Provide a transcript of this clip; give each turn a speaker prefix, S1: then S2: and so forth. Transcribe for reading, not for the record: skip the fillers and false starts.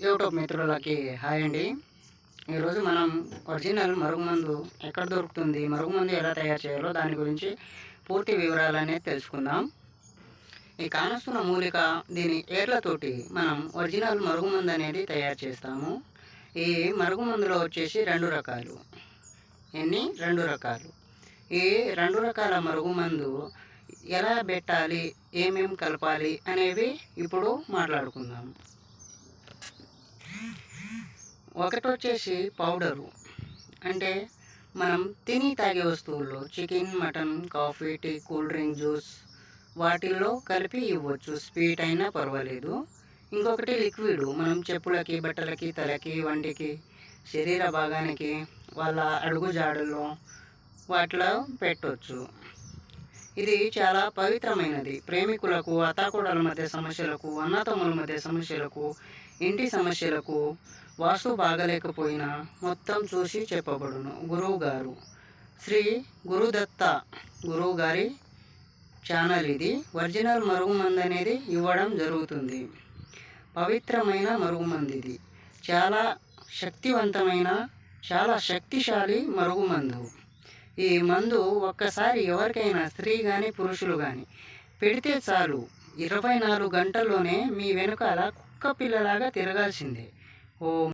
S1: YouTube మిత్రులకి hi అండి. ఈరోజు మనం ఒరిజినల్ మరుగుమందు ఎక్కడ దొరుకుతుంది, మరుగుమందు ఎలా తయారు చేయాలో దాని గురించి పూర్తి వివరాలనేది తెలుసుకుందాం. ఈ కానస్తున్న మూలిక దీని ఏర్లతోటి మనం ఒరిజినల్ మరుగుమందు అనేది తయారు చేస్తాము. ఈ మరుగుమందులో వచ్చేసి రెండు రకాలు. ఈ రెండు రకాల మరుగుమందు ఎలా పెట్టాలి, ఏమేమి కలపాలి అనేవి ఇప్పుడు మాట్లాడుకుందాం. ఒకటి వచ్చేసి పౌడరు, అంటే మనం తిని తాగే వస్తువుల్లో chicken, mutton, coffee, tea, cool drink, juice వాటిల్లో కలిపి ఇవ్వచ్చు, స్వీట్ అయినా పర్వాలేదు. ఇంకొకటి లిక్విడ్, మనం చెప్పులకి, బట్టలకి, తలకి, వంటికి, శరీర భాగానికి, వాళ్ళ అడుగు జాడల్లో వాటిలో పెట్టవచ్చు. ఇది చాలా పవిత్రమైనది. ప్రేమికులకు, అత్తాకోడల మధ్య సమస్యలకు, అన్నతమ్ముల మధ్య సమస్యలకు, ఇంటి సమస్యలకు, వాస్తు బాగలేకపోయినా మొత్తం చూసి చెప్పబడును. గురువు గారు శ్రీ గురుదత్త గురువు గారి ఛానల్ ఇది. ఒరిజినల్ మరుగుమందు అనేది ఇవ్వడం జరుగుతుంది. పవిత్రమైన మరుగుమందు ఇది. చాలా శక్తివంతమైన, చాలా శక్తిశాలి మరుగుమందు. ఈ మందు ఒక్కసారి ఎవరికైనా, స్త్రీ కానీ పురుషులు కానీ పెడితే చాలు, 24 గంటల్లోనే మీ వెనుకాల కుక్క పిల్లలాగా తిరగాల్సిందే. ఓ